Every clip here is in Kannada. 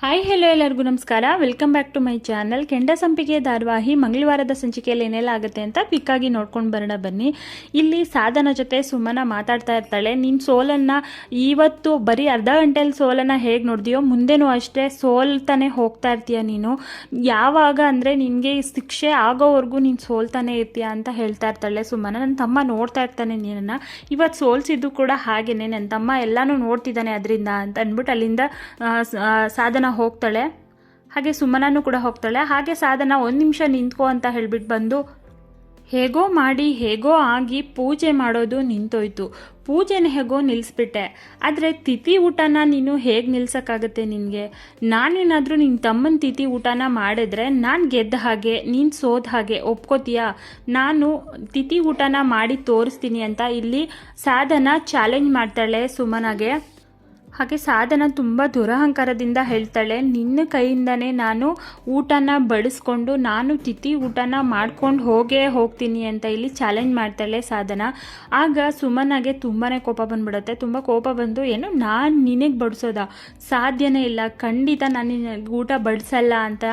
ಹಾಯ್ ಹೆಲೋ ಎಲ್ಲರಿಗೂ ನಮಸ್ಕಾರ. Welcome back to my channel. Kenda Sampige ಧಾರಾವಾಹಿ ಮಂಗಳವಾರದ ಸಂಚಿಕೆಯಲ್ಲಿ ಏನೆಲ್ಲ ಆಗುತ್ತೆ ಅಂತ ಕ್ವಿಕ್ಕಾಗಿ ನೋಡ್ಕೊಂಡು ಬರೋಣ ಬನ್ನಿ. ಇಲ್ಲಿ ಸಾಧನ ಜೊತೆ ಸುಮನ ಮಾತಾಡ್ತಾ ಇರ್ತಾಳೆ. ನೀನು ಸೋಲನ್ನು ಇವತ್ತು ಬರೀ ಅರ್ಧ ಗಂಟೆಯಲ್ಲಿ ಸೋಲನ್ನು ಹೇಗೆ ನೋಡಿದೆಯೋ ಮುಂದೆನೂ ಅಷ್ಟೇ ಸೋಲ್ತಾನೆ ಹೋಗ್ತಾ ಇರ್ತೀಯ ನೀನು. ಯಾವಾಗ ಅಂದರೆ ನಿನಗೆ ಶಿಕ್ಷೆ ಆಗೋವರೆಗೂ ನೀನು ಸೋಲ್ತಾನೆ ಇರ್ತೀಯ ಅಂತ ಹೇಳ್ತಾ ಇರ್ತಾಳೆ ಸುಮನ. ನನ್ನ ತಮ್ಮ ನೋಡ್ತಾ ಇರ್ತಾನೆ ನೀನನ್ನು, ಇವತ್ತು ಸೋಲ್ಸಿದ್ದು ಕೂಡ ಹಾಗೇನೆ, ನನ್ನ ತಮ್ಮ ಎಲ್ಲನೂ ನೋಡ್ತಿದ್ದಾನೆ ಅದರಿಂದ ಅಂತ ಅಂದ್ಬಿಟ್ಟು ಅಲ್ಲಿಂದ ಸಾಧನ ಹೋಗ್ತಾಳೆ. ಹಾಗೆ ಸುಮನೂ ಕೂಡ ಹೋಗ್ತಾಳೆ. ಹಾಗೆ ಸಾಧನ ಒಂದು ನಿಮಿಷ ನಿಂತ್ಕೋ ಅಂತ ಹೇಳ್ಬಿಟ್ಟು ಬಂದು ಹೇಗೋ ಮಾಡಿ ಹೇಗೋ ಆಗಿ ಪೂಜೆ ಮಾಡೋದು ನಿಂತೋಯ್ತು. ಪೂಜೆನ ಹೇಗೋ ನಿಲ್ಲಿಸ್ಬಿಟ್ಟೆ, ಆದರೆ ತಿಥಿ ಊಟನ ನೀನು ಹೇಗೆ ನಿಲ್ಸೋಕ್ಕಾಗತ್ತೆ ನಿನಗೆ? ನಾನೇನಾದರೂ ನಿನ್ನ ತಮ್ಮನ ತಿಥಿ ಊಟನ ಮಾಡಿದ್ರೆ ನಾನು ಗೆದ್ದ ಹಾಗೆ, ನೀನು ಸೋದ ಹಾಗೆ ಒಪ್ಕೋತೀಯಾ? ನಾನು ತಿಥಿ ಊಟನ ಮಾಡಿ ತೋರಿಸ್ತೀನಿ ಅಂತ ಇಲ್ಲಿ ಸಾಧನ ಚಾಲೆಂಜ್ ಮಾಡ್ತಾಳೆ ಸುಮನಾಗೆ. ಹಾಗೆ ಸಾಧನ ತುಂಬ ದುರಹಂಕಾರದಿಂದ ಹೇಳ್ತಾಳೆ, ನಿನ್ನ ಕೈಯಿಂದನೇ ನಾನು ಊಟನ ಬಡಿಸ್ಕೊಂಡು ನಾನು ತಿಥಿ ಊಟನ ಮಾಡ್ಕೊಂಡು ಹೋಗ್ತೀನಿ ಅಂತ ಇಲ್ಲಿ ಚಾಲೆಂಜ್ ಮಾಡ್ತಾಳೆ ಸಾಧನ. ಆಗ ಸುಮನಾಗೆ ತುಂಬಾ ಕೋಪ ಬಂದ್ಬಿಡುತ್ತೆ. ತುಂಬ ಕೋಪ ಬಂದು, ಏನು ನಾನು ನಿನಗೆ ಬಡಿಸೋದ? ಸಾಧ್ಯನೇ ಇಲ್ಲ, ಖಂಡಿತ ನಾನು ನಿನಗೆ ಊಟ ಬಡಿಸಲ್ಲ ಅಂತ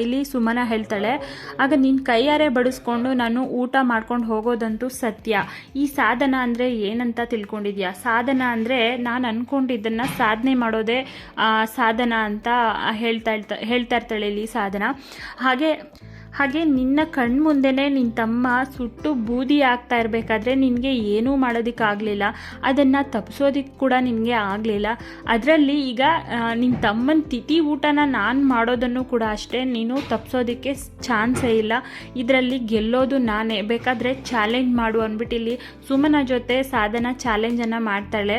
ಇಲ್ಲಿ ಸುಮನ ಹೇಳ್ತಾಳೆ. ಆಗ ನಿನ್ನ ಕೈಯಾರೆ ಬಡಿಸ್ಕೊಂಡು ನಾನು ಊಟ ಮಾಡ್ಕೊಂಡು ಹೋಗೋದಂತೂ ಸತ್ಯ. ಈ ಸಾಧನ ಅಂದರೆ ಏನಂತ ತಿಳ್ಕೊಂಡಿದ್ಯಾ? ಸಾಧನ ಅಂದರೆ ನಾನು ಅಂದ್ಕೊಂಡಿದ್ದ ಸಾಧನೆ ಮಾಡೋದೇ ಸಾಧನ ಅಂತ ಹೇಳ್ತಾ ಇರ್ತಾಳೆ ಇಲ್ಲಿ ಸಾಧನ. ಹಾಗೆ ನಿನ್ನ ಕಣ್ಮುಂದೆನೇ ನಿನ್ನ ತಮ್ಮ ಸುಟ್ಟು ಬೂದಿ ಆಗ್ತಾ ಇರಬೇಕಾದ್ರೆ ನಿನಗೆ ಏನೂ ಮಾಡೋದಕ್ಕಾಗಲಿಲ್ಲ, ಅದನ್ನು ತಪ್ಪಿಸೋದಕ್ಕೆ ಕೂಡ ನಿನಗೆ ಆಗಲಿಲ್ಲ. ಅದರಲ್ಲಿ ಈಗ ನಿನ್ನ ತಮ್ಮನ ತಿಥಿ ಊಟನ ನಾನು ಮಾಡೋದನ್ನು ಕೂಡ ಅಷ್ಟೇ ನೀನು ತಪ್ಪಿಸೋದಕ್ಕೆ ಚಾನ್ಸೇ ಇಲ್ಲ. ಇದರಲ್ಲಿ ಗೆಲ್ಲೋದು ನಾನೇ, ಬೇಕಾದರೆ ಚಾಲೆಂಜ್ ಮಾಡು ಅಂದ್ಬಿಟ್ಟು ಇಲ್ಲಿ ಸುಮನ ಜೊತೆ ಸಾಧನ ಚಾಲೆಂಜನ್ನು ಮಾಡ್ತಾಳೆ.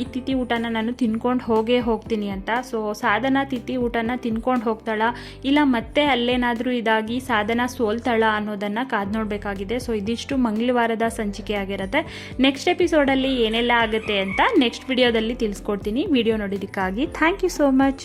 ಈ ತಿಥಿ ಊಟನ ನಾನು ತಿನ್ಕೊಂಡು ಹೋಗ್ತೀನಿ ಅಂತ. ಸೊ ಸಾಧನ ತಿಥಿ ಊಟನ ತಿನ್ಕೊಂಡು ಹೋಗ್ತಾಳ, ಇಲ್ಲ ಮತ್ತೆ ಅಲ್ಲೇನಾದರೂ ಇದಾಗಿ ಸಾಧನ ಸೋಲ್ತಾಳ ಅನ್ನೋದನ್ನು ಕಾದು ನೋಡಬೇಕಾಗಿದೆ. ಸೊ ಇದಿಷ್ಟು ಮಂಗಳವಾರದ ಸಂಚಿಕೆ ಆಗಿರುತ್ತೆ. ನೆಕ್ಸ್ಟ್ ಎಪಿಸೋಡಲ್ಲಿ ಏನೆಲ್ಲ ಆಗುತ್ತೆ ಅಂತ ನೆಕ್ಸ್ಟ್ ವಿಡಿಯೋದಲ್ಲಿ ತಿಳಿಸ್ಕೊಡ್ತೀನಿ. ವಿಡಿಯೋ ನೋಡೋದಕ್ಕಾಗಿ ಥ್ಯಾಂಕ್ ಯು ಸೋ ಮಚ್.